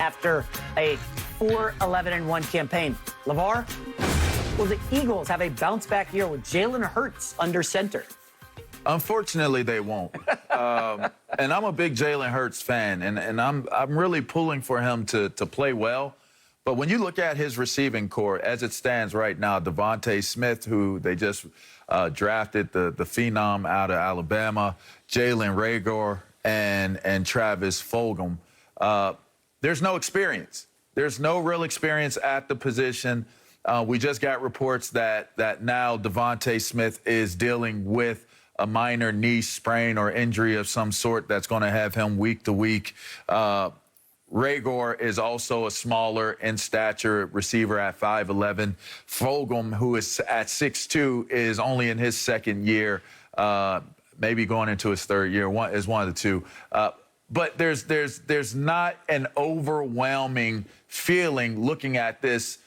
after a 4-11-1 campaign. LeVar, will the Eagles have a bounce-back year with Jalen Hurts under center? Unfortunately, they won't. And I'm a big Jalen Hurts fan, and I'm really pulling for him to play well. But when you look at his receiving core, as it stands right now, Devontae Smith, who they just drafted, the phenom out of Alabama, Jalen Reagor, and Travis Fulgham, there's no experience. There's no real experience at the position. We just got reports that now Devontae Smith is dealing with a minor knee sprain or injury of some sort that's going to have him week to week. Reagor is also a smaller in stature receiver at 5'11". Fulgham, who is at 6'2", is only in his second year, maybe going into his third year. One is one of the two. But there's not an overwhelming feeling looking at this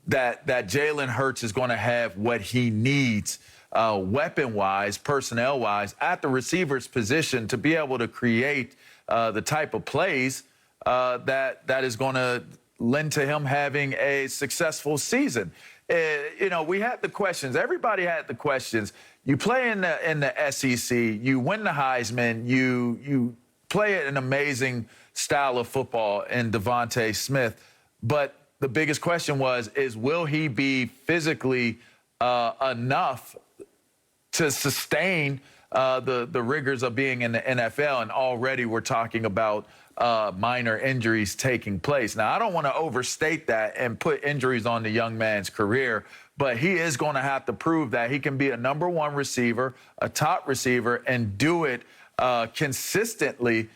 that Jalen Hurts is going to have what he needs weapon-wise, personnel-wise, at the receiver's position to be able to create the type of plays that is going to lend to him having a successful season. You know, we had the questions. Everybody had the questions. You play in the SEC. You win the Heisman. You play an amazing style of football in Devontae Smith. But the biggest question is will he be physically enough to sustain the rigors of being in the NFL? And already we're talking about minor injuries taking place. Now, I don't want to overstate that and put injuries on the young man's career, but he is going to have to prove that he can be a number one receiver, a top receiver, and do it consistently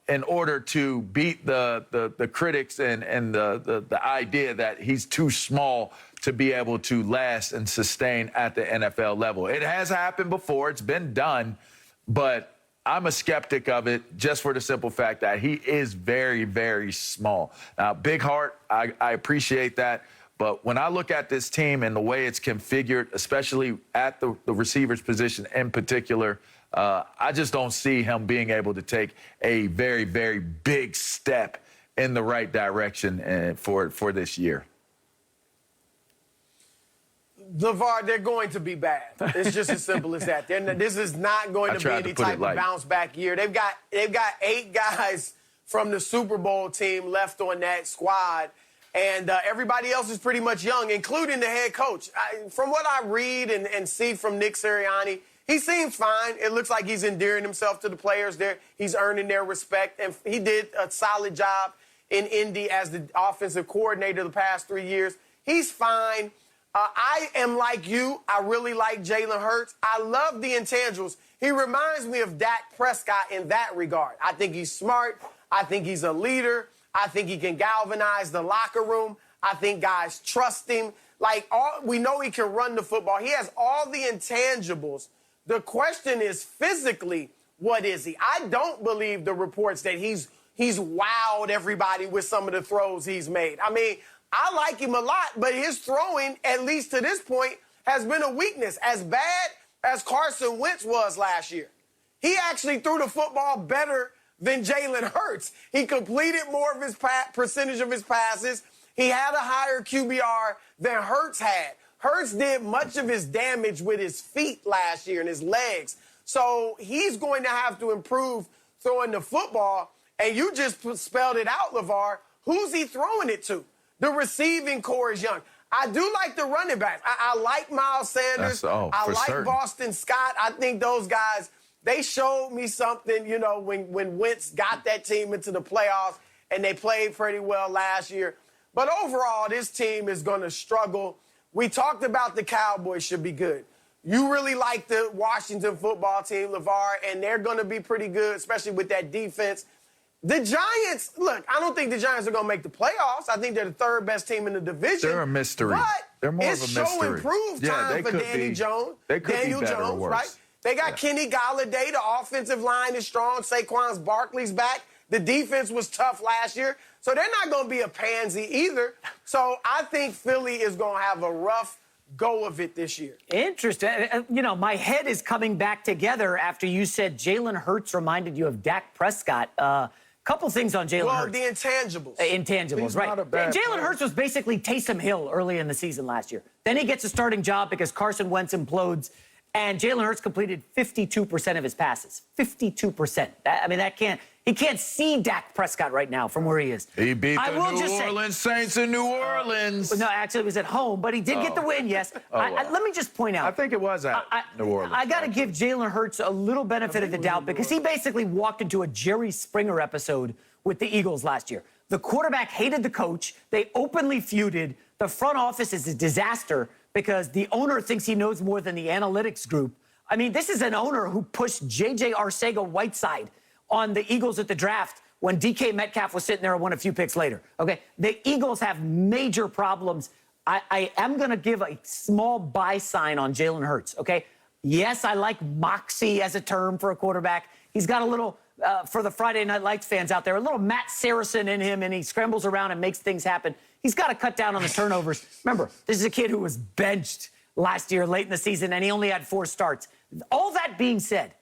in order to beat the critics and the idea that he's too small to be able to last and sustain at the NFL level. It has happened before. It's been done, but I'm a skeptic of it just for the simple fact that he is very, very small. Now, big heart, I appreciate that. But when I look at this team and the way it's configured, especially at the receiver's position in particular, I just don't see him being able to take a very, very big step in the right direction for this year. LeVar, they're going to be bad. It's just as simple as that. This is not going to be any type of bounce-back year. They've got 8 guys from the Super Bowl team left on that squad, and everybody else is pretty much young, including the head coach. From what I read and see from Nick Sirianni, he seems fine. It looks like he's endearing himself to the players there. He's earning their respect, and he did a solid job in Indy as the offensive coordinator the past 3 years. He's fine. I am like you. I really like Jalen Hurts. I love the intangibles. He reminds me of Dak Prescott in that regard. I think he's smart. I think he's a leader. I think he can galvanize the locker room. I think guys trust him. We know he can run the football. He has all the intangibles. The question is physically, what is he? I don't believe the reports that he's wowed everybody with some of the throws he's made. I mean, I like him a lot, but his throwing, at least to this point, has been a weakness. As bad as Carson Wentz was last year, he actually threw the football better than Jalen Hurts. He completed more of his percentage of his passes. He had a higher QBR than Hurts had. Hurts did much of his damage with his feet last year and his legs. So he's going to have to improve throwing the football. And you just spelled it out, LeVar. Who's he throwing it to? The receiving core is young. I do like the running backs. I like Miles Sanders. I like certain. Boston Scott. I think those guys, they showed me something, you know, when Wentz got that team into the playoffs, and they played pretty well last year. But overall, this team is going to struggle. We talked about the Cowboys should be good. You really like the Washington football team, LeVar, and they're going to be pretty good, especially with that defense. The Giants, look, I don't think the Giants are going to make the playoffs. I think they're the third best team in the division. They're a mystery. But they're more of a mystery. It's show improve time for Danny Jones. They could Daniel be better Jones, or worse. right? They got Kenny Golladay. The offensive line is strong. Saquon Barkley's back. The defense was tough last year. So they're not going to be a pansy either. So I think Philly is going to have a rough go of it this year. Interesting. You know, my head is coming back together after you said Jalen Hurts reminded you of Dak Prescott. Couple things on Jalen Hurts. Well, the intangibles. Intangibles, right. Jalen Hurts was basically Taysom Hill early in the season last year. Then he gets a starting job because Carson Wentz implodes, and Jalen Hurts completed 52% of his passes. 52%. He can't see Dak Prescott right now from where he is. He beat the New Orleans Saints in New Orleans. No, actually, it was at home, but he did get the win, yes. Let me just point out. I think it was at New Orleans. I got to give Jalen Hurts a little benefit of the doubt because he basically walked into a Jerry Springer episode with the Eagles last year. The quarterback hated the coach. They openly feuded. The front office is a disaster because the owner thinks he knows more than the analytics group. I mean, this is an owner who pushed J.J. Arcega-Whiteside on the Eagles at the draft when DK Metcalf was sitting there and won a few picks later. Okay, the Eagles have major problems. I am going to give a small buy sign on Jalen Hurts, okay? Yes, I like moxie as a term for a quarterback. He's got a little, for the Friday Night Lights fans out there, a little Matt Saracen in him, and he scrambles around and makes things happen. He's got to cut down on the turnovers. Remember, this is a kid who was benched last year late in the season, and he only had 4 starts. All that being said,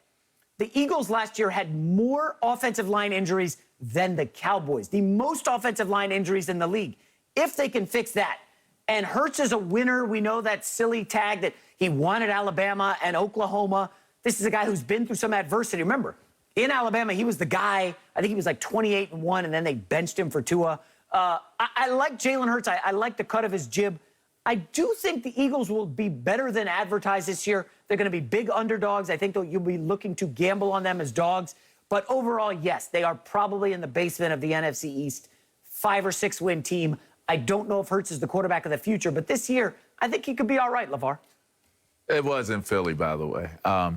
the Eagles last year had more offensive line injuries than the Cowboys, the most offensive line injuries in the league. If they can fix that, and Hurts is a winner, we know that silly tag that he won at Alabama and Oklahoma. This is a guy who's been through some adversity. Remember, in Alabama, he was the guy, I think he was like 28-1, and then they benched him for Tua. I like Jalen Hurts. I like the cut of his jib. I do think the Eagles will be better than advertised this year. They're going to be big underdogs. I think you'll be looking to gamble on them as dogs. But overall, yes, they are probably in the basement of the NFC East. 5 or 6 win team. I don't know if Hurts is the quarterback of the future, but this year, I think he could be all right, LeVar. It was in Philly, by the way.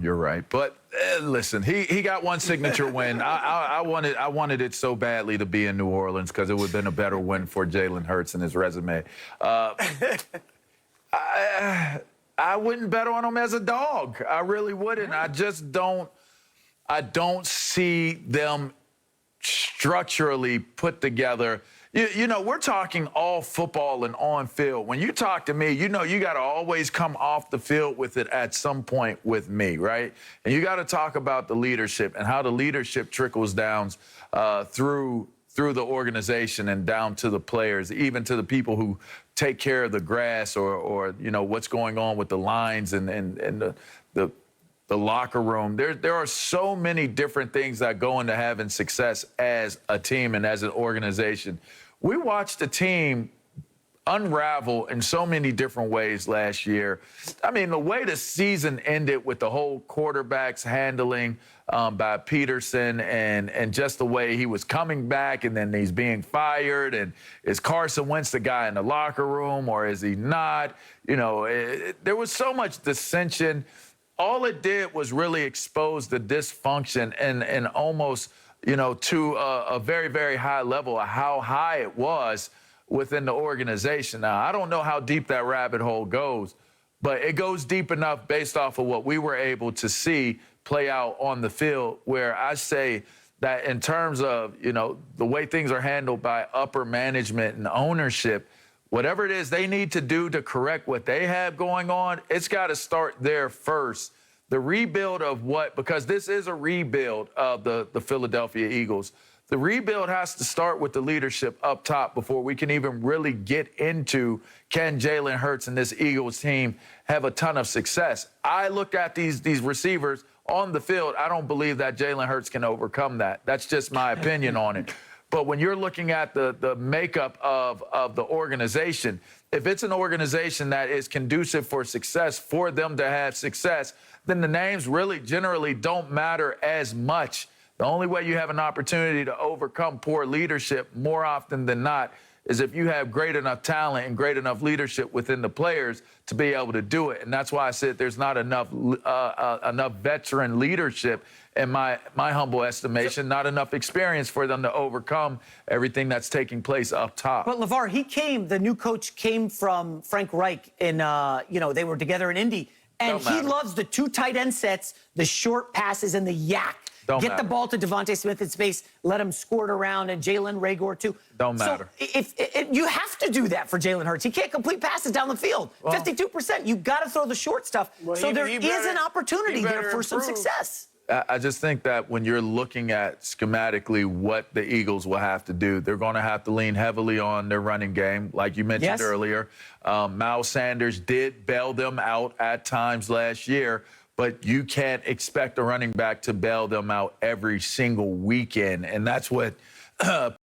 You're right. But listen, he got one signature win. I wanted it so badly to be in New Orleans because it would have been a better win for Jalen Hurts and his resume. I wouldn't bet on him as a dog. I really wouldn't. I just don't. I don't see them structurally put together. You know, we're talking all football and on field. When you talk to me, you know you got to always come off the field with it at some point with me, right? And you got to talk about the leadership and how the leadership trickles down through the organization and down to the players, even to the people who take care of the grass or you know, what's going on with the lines and the locker room. There are so many different things that go into having success as a team and as an organization. We watched the team unravel in so many different ways last year. I mean, the way the season ended with the whole quarterback's handling by Peterson and just the way he was coming back and then he's being fired, and is Carson Wentz the guy in the locker room or is he not? You know, there was so much dissension. All it did was really expose the dysfunction and almost, you know, to a very, very high level of how high it was within the organization. Now, I don't know how deep that rabbit hole goes, but it goes deep enough based off of what we were able to see play out on the field, where I say that in terms of, you know, the way things are handled by upper management and ownership, whatever it is they need to do to correct what they have going on, it's got to start there first. The rebuild of because this is a rebuild of the Philadelphia Eagles. The rebuild has to start with the leadership up top before we can even really get into, can Jalen Hurts and this Eagles team have a ton of success? I look at these receivers on the field. I don't believe that Jalen Hurts can overcome that. That's just my opinion on it. But when you're looking at the makeup of the organization, if it's an organization that is conducive for success, for them to have success, then the names really generally don't matter as much. The only way you have an opportunity to overcome poor leadership more often than not is if you have great enough talent and great enough leadership within the players to be able to do it. And that's why I said there's not enough veteran leadership, in my humble estimation, not enough experience for them to overcome everything that's taking place up top. But LeVar, the new coach came from Frank Reich in, they were together in Indy. And he loves the 2 tight end sets, the short passes, and the yak. Get the ball to Devontae Smith in space, let him squirt around, and Jalen Reagor, too. Don't matter. So if you have to do that for Jalen Hurts. He can't complete passes down the field. 52%. You got to throw the short stuff. Well, so there is an opportunity there for some success. I just think that when you're looking at schematically what the Eagles will have to do, they're going to have to lean heavily on their running game, like you mentioned earlier. Miles Sanders did bail them out at times last year, but you can't expect a running back to bail them out every single weekend. And that's what